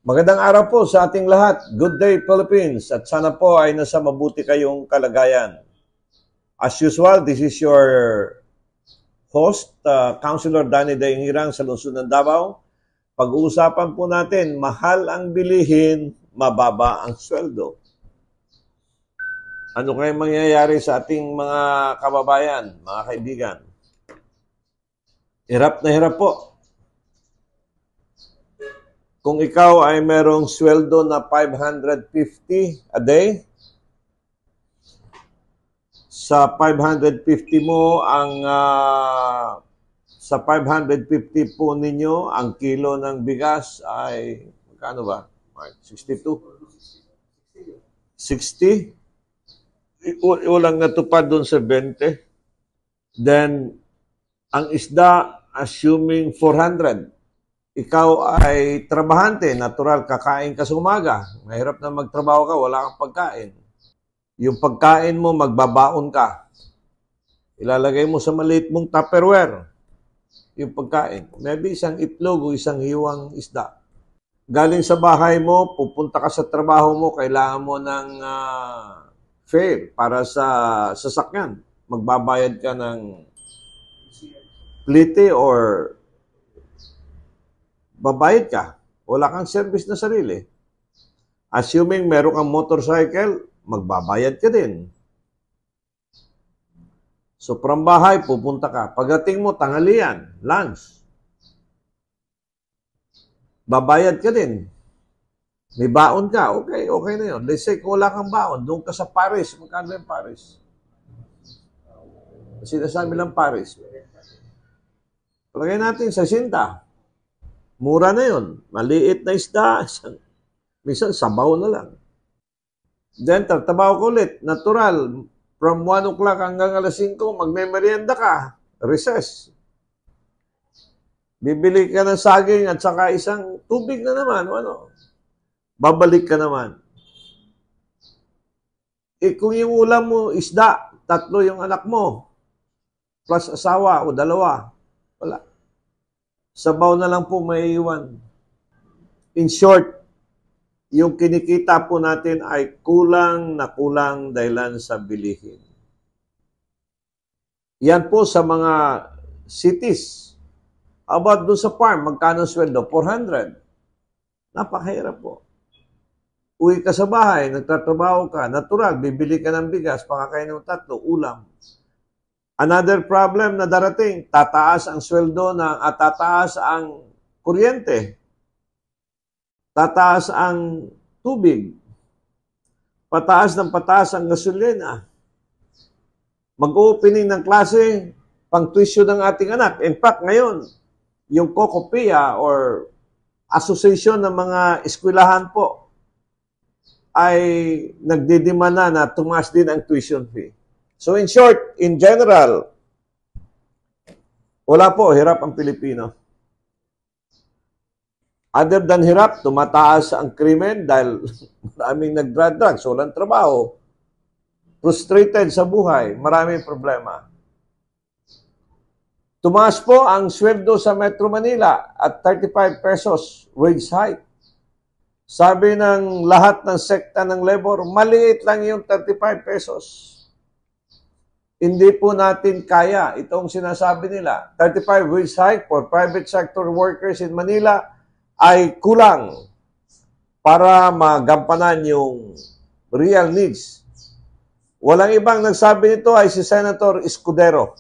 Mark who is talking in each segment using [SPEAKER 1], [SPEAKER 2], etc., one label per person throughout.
[SPEAKER 1] Magandang araw po sa ating lahat. Good day, Philippines. At sana po ay nasa mabuti kayong kalagayan. As usual, this is your host, Councilor Danny Dainghirang sa Lungsod ng Davao. Pag-uusapan po natin, mahal ang bilihin, mababa ang sweldo. Ano kaya mangyayari sa ating mga kababayan, mga kaibigan? Hirap na hirap po. Kung ikaw ay merong sweldo na 550 a day, sa 550 mo sa 550 po ninyo, ang kilo ng bigas ay magkano ba? 62? 60? Walang natupad doon sa 20. Then, ang isda, assuming 400. Ikaw ay trabahante, natural, kakain ka sa umaga. Mahirap na magtrabaho ka, wala kang pagkain. Yung pagkain mo, magbabaon ka. Ilalagay mo sa maliit mong Tupperware yung pagkain. Maybe isang itlog o isang hiwang isda. Galing sa bahay mo, pupunta ka sa trabaho mo, kailangan mo ng fare para sa sasakyan. Magbabayad ka ng plite or babayad ka. Wala kang service na sarili. Assuming meron kang motorcycle, magbabayad ka din. So, from bahay, pupunta ka. Pagdating mo, tanghalian, lunch. Babayad ka din. May baon ka, okay na yun. Let's say, kung wala kang baon, doon ka sa Paris. Magkano yung Paris? Sinasabi lang Paris. Palagay natin sa Sinta. Mura na yun. Maliit na isda. Minsan, sabaw na lang. Then, tatrabaho ko ulit. Natural. From 1 o'clock hanggang alas 5, magme-merienda ka. Recess. Bibili ka ng saging at saka isang tubig na naman. Ano? Babalik ka naman. Kung yung ulam mo, isda, 3 yung anak mo, plus asawa o 2, wala. Sabaw na lang po may iwan. In short, yung kinikita po natin ay kulang na kulang dahilan sa bilihin. Yan po sa mga cities. About doon sa farm, magkano sweldo? 400. Napakahirap po. Uwi ka sa bahay, nagtatrabaho ka, natural, bibili ka ng bigas, pakakain ng 3, ulam. Another problem na darating, tataas ang sweldo at tataas ang kuryente. Tataas ang tubig. Pataas ang gasolina. Mag-opening ng klase, pang-tuition ng ating anak. In fact, ngayon, yung COCOPIA or Association ng mga eskwelahan po ay nagdidemanda na tumaas din ang tuition fee. So in short, in general, wala po, hirap ang Pilipino. Other than hirap, tumataas ang krimen dahil maraming nag-drugs, walang trabaho, frustrated sa buhay, maraming problema. Tumaas po ang sweldo sa Metro Manila at 35 pesos wage hike. Sabi ng lahat ng sekta ng labor, maliit lang yung 35 pesos. Hindi po natin kaya itong sinasabi nila. 35 wage hike for private sector workers in Manila ay kulang para magampanan yung real needs. Walang ibang nagsabi nito ay si Senator Escudero,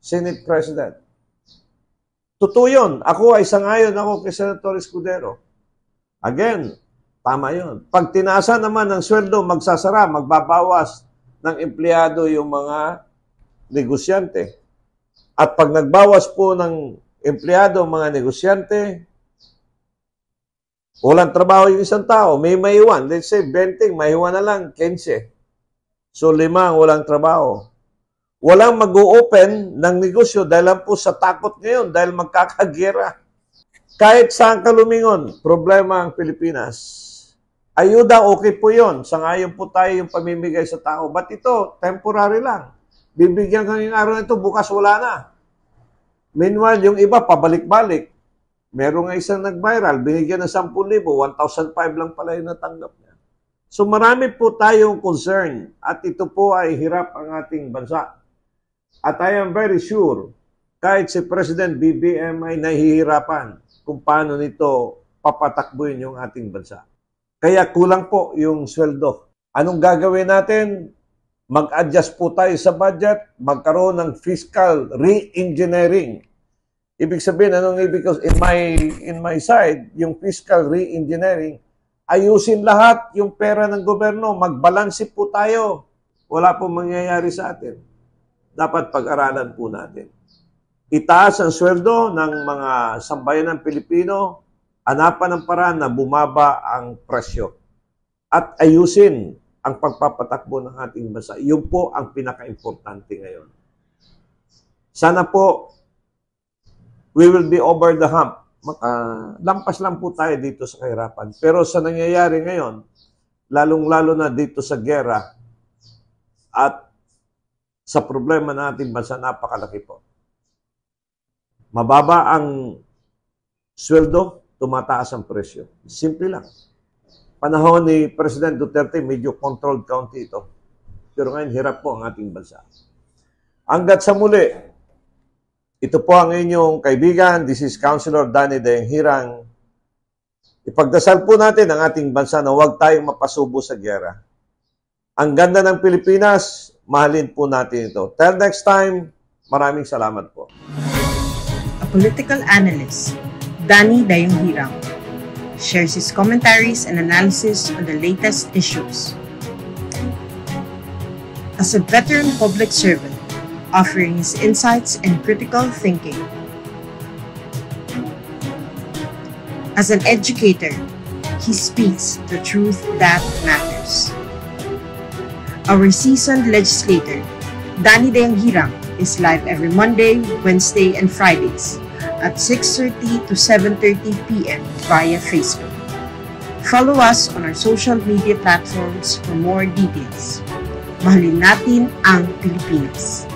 [SPEAKER 1] Senate President. Totoo yun. Ako ay sangayon ako kay Senator Escudero. Again, tama yun. Pag tinaasan naman ng sweldo, magsasara, magbabawas ng empleyado yung mga negosyante. At pag nagbawas po ng empleyado, mga negosyante, walang trabaho yung isang tao, may maiwan. Let's say, 20, maiwan na lang, 15. So, 5 walang trabaho. Walang mag-o-open ng negosyo dahil lang po sa takot ngayon, dahil magkakagera. Kahit saan ka lumingon, problema ang Pilipinas. Ayuda, okay po yun. Sangayon po tayo yung pamimigay sa tao. But ito, temporary lang. Bibigyan kang yung araw na ito, bukas wala na. Meanwhile, yung iba, pabalik-balik. Meron nga isang nag-viral, binigyan ng 10,000, 1,500 lang pala yung natanggap niya. So marami po tayong concern at ito po ay hirap ang ating bansa. At I am very sure, kahit si President BBM ay nahihirapan kung paano nito papatakbuhin yung ating bansa. Kaya kulang po yung sweldo. Anong gagawin natin? Mag-adjust po tayo sa budget, magkaroon ng fiscal re-engineering. Ibig sabihin, anong ibig in my side, yung fiscal re-engineering, ayusin lahat yung pera ng gobyerno, magbalanse po tayo. Wala pong mangyayari sa atin. Dapat pag-aralan po natin. Itaas ang sweldo ng mga sambayanang Pilipino, hanapan ng paraan na bumaba ang presyo. At ayusin ang pagpapatakbo ng ating bansa. Yun po ang pinaka-importante ngayon. Sana po, we will be over the hump. Lampas lang po tayo dito sa kahirapan. Pero sa nangyayari ngayon, lalong-lalo na dito sa gera at sa problema ng ating bansa, napakalaki po. Mababa ang sweldo, tumataas ang presyo. Simple lang. Panahon ni President Duterte, medyo controlled county ito. Pero ngayon, hirap po ang ating bansa. Hanggat sa muli, ito po ang inyong kaibigan. This is Councilor Danny Daeng Hirang. Ipagdasal po natin ang ating bansa na huwag tayong mapasubo sa gera. Ang ganda ng Pilipinas, mahalin po natin ito. Till next time, maraming salamat po.
[SPEAKER 2] A political analyst, Danny Daeng Hirang, shares his commentaries and analysis on the latest issues. As a veteran public servant, offering his insights and critical thinking. As an educator, he speaks the truth that matters. Our seasoned legislator, Danny Daeng Hirang, is live every Monday, Wednesday, and Fridays at 6:30 to 7:30 p.m. via Facebook. Follow us on our social media platforms for more details. Mahalin natin ang Pilipinas.